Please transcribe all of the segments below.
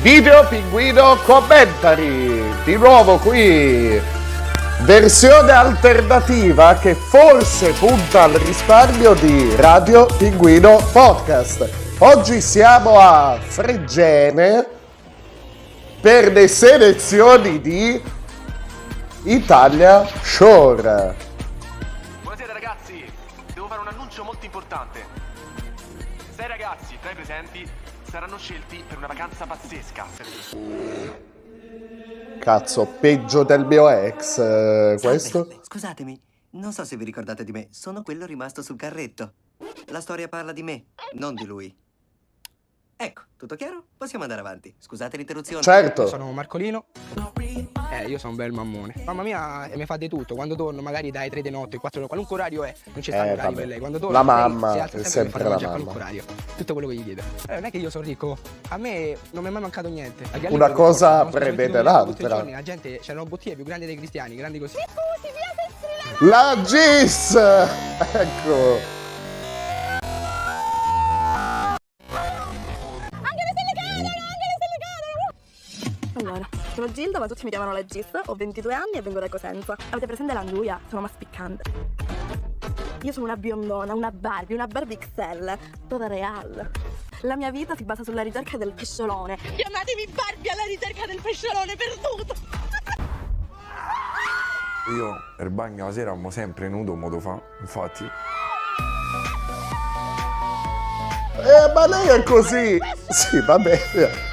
Video Pinguino Commentary, di nuovo qui, versione alternativa che forse punta al risparmio di Radio Pinguino Podcast. Oggi siamo a Fregene per le selezioni di Italia Shore. Buonasera ragazzi, devo fare un annuncio molto importante. 6 ragazzi tra i presenti saranno scelti per una vacanza pazzesca. Cazzo, peggio del mio ex, questo? Salve, scusatemi, non so se vi ricordate di me, sono quello rimasto sul carretto. La storia parla di me, non di lui. Ecco, tutto chiaro? Possiamo andare avanti. Scusate l'interruzione. Certo. Sono Marcolino. Io sono un bel mammone. Mamma mia mi fa di tutto. Quando torno magari dai 3 di notte, 4, qualunque orario è. Non ci stanno orari per lei. Quando torno la mamma lei si alza è sempre sempre la mangiare mamma. qualunque orario. Tutto quello che gli chiedo. Non è che io sono ricco. A me non mi è mai mancato niente. Una cosa prevede l'altra. La gente, c'erano bottiglie più grandi dei cristiani, grandi così. La GIS! Ecco. Allora, sono Gilda, ma tutti mi chiamano la Gis, ho 22 anni e vengo da Cosenza. Avete presente l'Angiuia? Sono una spiccante. Io sono una biondona, una Barbie XL, toda real. La mia vita si basa sulla ricerca del pesciolone. Chiamatemi Barbie alla ricerca del pesciolone perduto! Io per bagno la sera amo sempre nudo, modo fa, infatti. Ma lei è così! Sì, va bene.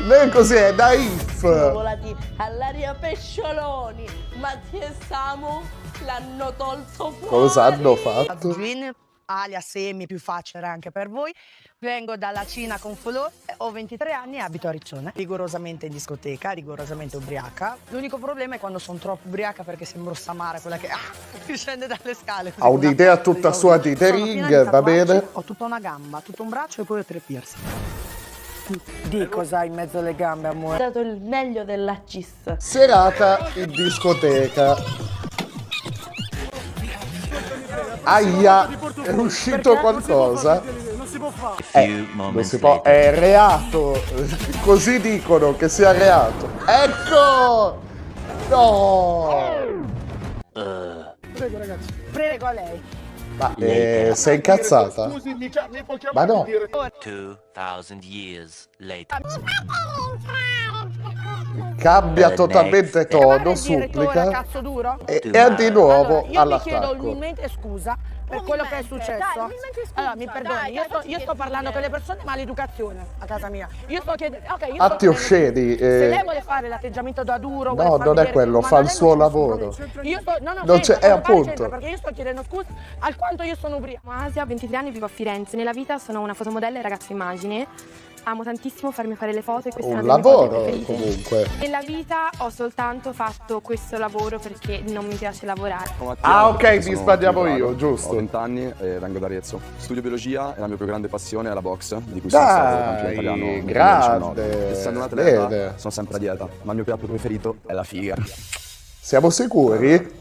Lei è così, è naif. Volati all'aria pescioloni, Mattia e Samu l'hanno tolto fuori. Cosa hanno fatto? Gin, alias Emi, più facile anche per voi. Vengo dalla Cina con Fulò, ho 23 anni e abito a Riccione. Rigorosamente in discoteca, rigorosamente ubriaca. L'unico problema è quando sono troppo ubriaca perché sembro Samara, quella che scende dalle scale. Ha un'idea tutta sua di The Ring, va bene? Ho tutta una gamba, tutto un braccio e poi ho 3 piercing. Di cosa hai in mezzo alle gambe, amore? Ho dato il meglio della CIS. Serata in discoteca. Aia, è uscito qualcosa? Non si può fare. Non si può, è reato. Così dicono che sia reato. Ecco! No! Prego ragazzi. Prego a lei. Ma sei incazzata? Ma no. 2000 years later. Cambia totalmente tono, supplica. Cazzo duro? E di nuovo allora, io mi chiedo all'attacco. umilmente scusa per quello che è successo. Allora, mi perdoni, io sto parlando con le persone maleducazione a casa mia. Io sto chiedendo, Atti osceni. se lei vuole fare l'atteggiamento da duro, No, non è quello, fa il suo lavoro. Io sto, Non c'è, è appunto. perché io sto chiedendo scusa al quanto io sono ubriaca. Asia, ho 23 anni, vivo a Firenze. Nella vita sono una fotomodella e ragazza immagine. Amo tantissimo farmi fare le foto e questa è Un una delle mie cose lavoro preferite. comunque. Nella vita ho soltanto fatto questo lavoro perché non mi piace lavorare. Ah, ok, mi sbagliavo io, Ho giusto. 20 anni e vengo da Arezzo. Studio biologia e la mia più grande passione è la box, di cui sono stato campione italiano Dai, nel grande. 2019. Essendo un atleta, Bene. sono sempre a dieta, ma il mio piatto preferito è la figa. Siamo sicuri?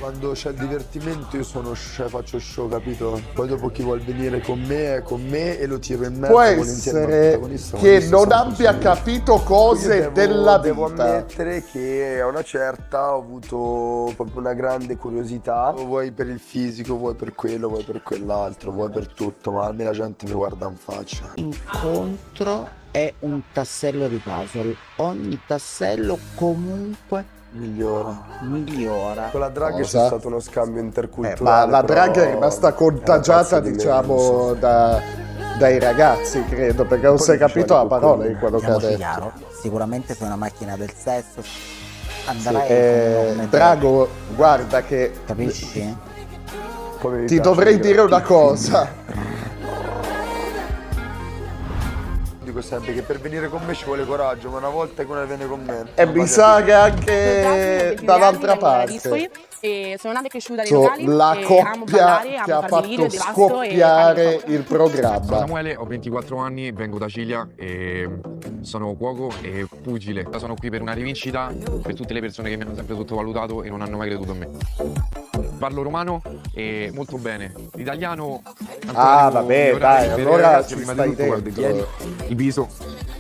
Quando c'è il divertimento io sono faccio show, capito? Poi dopo chi vuol venire con me è con me e lo tiro in mezzo. Può volentieri, ma essere protagonista, che protagonista non sono abbia così. capito cose Io della devo vita. ammettere che a una certa ho avuto proprio una grande curiosità. Vuoi per il fisico, vuoi per quello, vuoi per quell'altro, vuoi per tutto, ma a me la gente mi guarda in faccia. Incontro è un tassello di puzzle. Ogni tassello comunque migliora. Con la drag c'è Cosa? stato uno scambio interculturale. Ma la però drag è rimasta contagiata, era pazzo di me, diciamo, non so. dai ragazzi, credo, perché non si è capito la parola di quello che ha Diciamoci detto. chiaro, sicuramente sei una macchina del sesso. Sì, Andrai come Drago, guarda che capisci? Come mi ti piace dovrei dire una tutti. cosa. Dico sempre che per venire con me ci vuole coraggio, ma una volta che uno viene con me E mi sa che anche dall'altra parte. E sono nata e cresciuta nei So, locali. la e amo coppia ballare, che amo ha fare dei video, fatto devasto e scoppiare fare il Sono programma. Samuele, ho 24 anni, vengo da Ciglia e sono cuoco e pugile. Sono qui per una rivincita per tutte le persone che mi hanno sempre sottovalutato e non hanno mai creduto in me. Parlo romano e molto bene. L'italiano Ah, vabbè, dai, per allora ragazzi, ci prima stai di tutto guardo i piedi, dentro. il viso,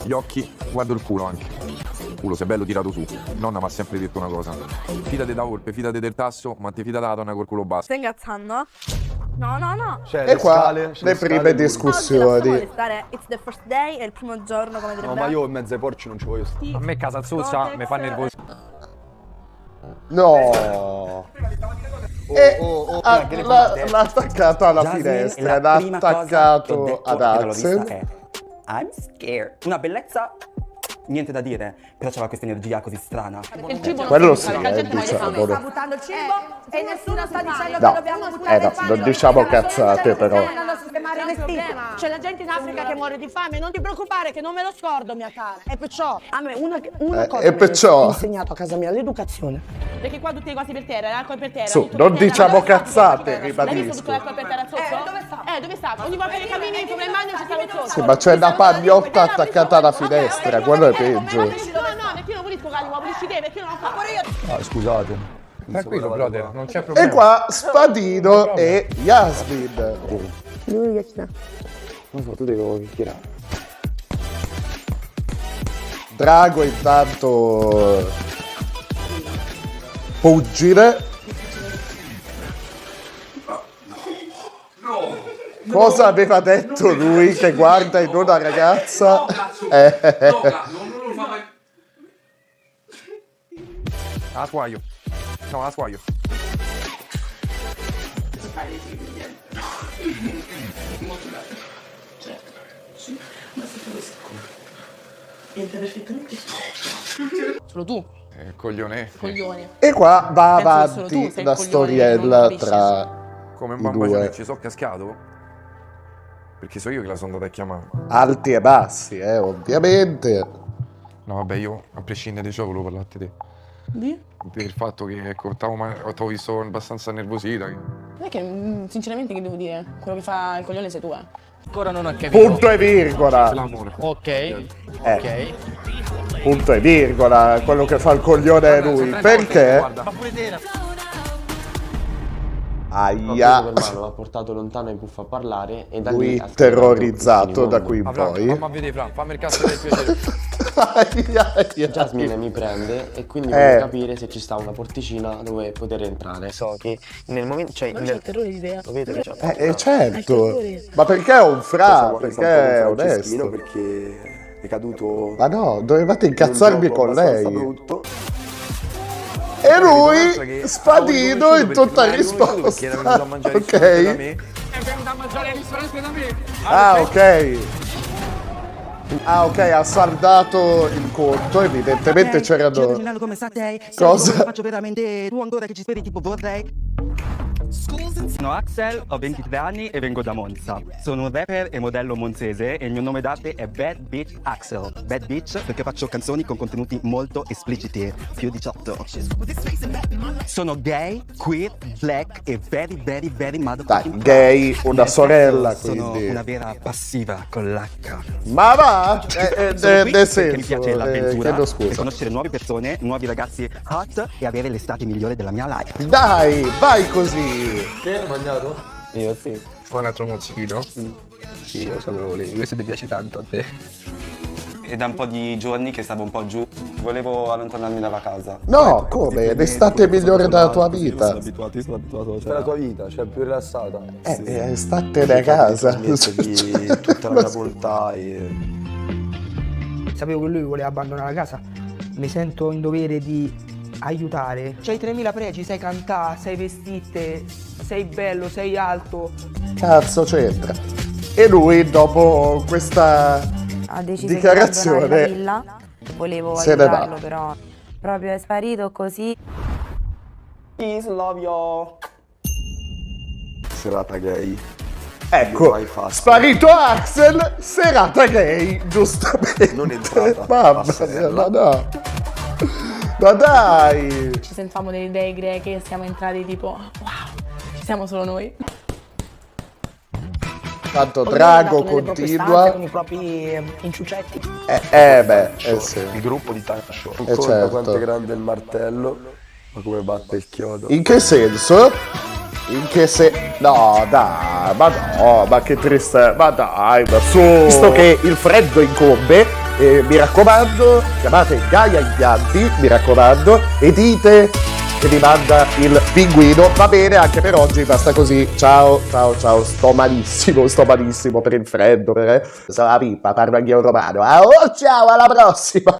gli occhi, guardo il culo anche. Il culo, se è bello tirato su. Nonna mi ha sempre detto una cosa. Fidate da Volpe, fidate del tasso, ma ti fida da donna col culo basso. Stai ingazzando? No, no, no. E qua le prime discussioni. Vuole stare, it's the first day, è il primo giorno come dovrebbe. No, ma io in mezzo ai porci non ci voglio stare. A me casa zozza mi fa nervoso. No. L'ha attaccato alla finestra, l'ha attaccato ad Axel. I'm scared. Una bellezza, niente da dire, però c'aveva questa energia così strana. Il cibo Quello sì, diciamo. diciamo. Sta buttando il cibo e nessuno sta dicendo che dobbiamo buttare il pane. non diciamo cazzate però. Andando a sistemare i vestiti. C'è la gente in Africa che muore di fame, non ti preoccupare che non me lo scordo, mia cara. E perciò a me una cosa e perciò mi ha insegnato a casa mia, l'educazione. Perché qua tutti i cosi per terra, l'alcol per terra. Su, tutto non per terra, diciamo l'alcol per terra. cazzate, L'hai visto ribadisco. tutto l'alcol per terra sotto? Dove sta? Dove sta? Ogni volta che cammini entro nel bagno ci sta lo sotto. Sì, ma c'è una pagnotta attaccata alla finestra, quello è peggio. No, perché io non pulisco Cali, ma pulisci te, perché io non lo faccio. Ah, scusate. Tranquillo, brother, non c'è problema. E qua Spadino e Yasmin. Lui che c'è? Non so, tu devi chiacchierare. Drago intanto pugile. Cosa aveva detto lui che guarda in una ragazza? A sguaio. No, a sguaio. Solo tu, Coglione. coglione. E qua va Penso che solo avanti tu sei il la coglione, storiella non capisci. tra Come un i bambagione due. ci sono cascato? Perché so io che la sono andata a chiamare. Alti e bassi, ovviamente. No, vabbè, io a prescindere da ciò volevo parlarti di te. Per il fatto che, ecco, t'ho visto abbastanza nervosita. Non è che, sinceramente, che devo dire? Quello che fa il coglione sei tu, Ancora non ho capito. Punto e virgola. L'amore. Ok. Ok. Punto e virgola. Quello che fa il coglione è lui. Perché? Guarda. Aia. L'ha portato lontano e Puff a parlare e da lì Lui ha scoperto terrorizzato tutti i da qui in Fra, poi. fammi a vedere, Fra, fammi il cazzo del piacere. Jasmine mi prende e quindi voglio capire se ci sta una porticina dove poter entrare. So che nel momento, cioè Ma c'è il terrore di idea. lo vedo che c'è. Certo. Ma perché è un fra? Perché è onesto. Perché è caduto. Ma no, dovevate incazzarmi in un gioco con abbastanza lei. brutto. E lui, Spadino, in tutta risposta. Ok. Ah, ok. Ah, ok, ha saldato il conto, evidentemente c'erano... come state? Cosa? Faccio veramente tu ancora che ci speri tipo vorrei. Sono Axel, ho 23 anni e vengo da Monza. Sono un rapper e modello monzese e il mio nome d'arte è Bad Bitch Axel. Bad Bitch perché faccio canzoni con contenuti molto espliciti, più 18. Sono gay, queer, black e very Dai, gay, una sorella, Sono quindi... una vera passiva con l'H. Ma va? Sono qui Nel perché mi senso, piace l'avventura, chiedo per scusa. conoscere nuove persone, nuovi ragazzi hot e avere l'estate migliore della mia life. Dai, vai così. Che hai mangiato? Io sì. Vuoi un altro mozzicino? Sì, lo sapevo lì. Questo ti piace tanto a te. È da un po' di giorni che stavo un po' giù, volevo allontanarmi dalla casa. No, come? L'estate migliore della tua vita. Sono abituato. Per la tua vita, cioè più rilassata. Statene a casa. Di tutta la mia bontà e... Sapevo che lui voleva abbandonare la casa. Mi sento in dovere di aiutare. C'hai 3000 pregi, sai cantare, sai vestite, sei bello, sei alto. Cazzo c'entra. E lui, dopo questa ha deciso dichiarazione, di abbandonare la villa. Volevo se ne aiutarlo, va. però proprio è sparito così. Peace, love y'all. Serata gay. Ecco, sparito Axel, serata gay, giustamente. Non entrata. Mamma mia, ma no. Ma dai. Ci sentiamo delle idee greche, siamo entrati tipo, wow, ci siamo solo noi. Tanto Drago continua. Con i propri inciucetti. Sì. Il gruppo di Time Show. Certo. Quanto è grande il martello, ma come batte il chiodo. In che senso? In che se... No, dai, ma no, ma che triste, ma dai, ma su. Visto che il freddo incombe, mi raccomando, chiamate Gaia Impianti, mi raccomando, e dite che vi manda il pinguino. Va bene, anche per oggi, basta così. Ciao, ciao, ciao, sto malissimo per il freddo, Sono la pippa, parlo anche io romano. Oh, ciao, alla prossima!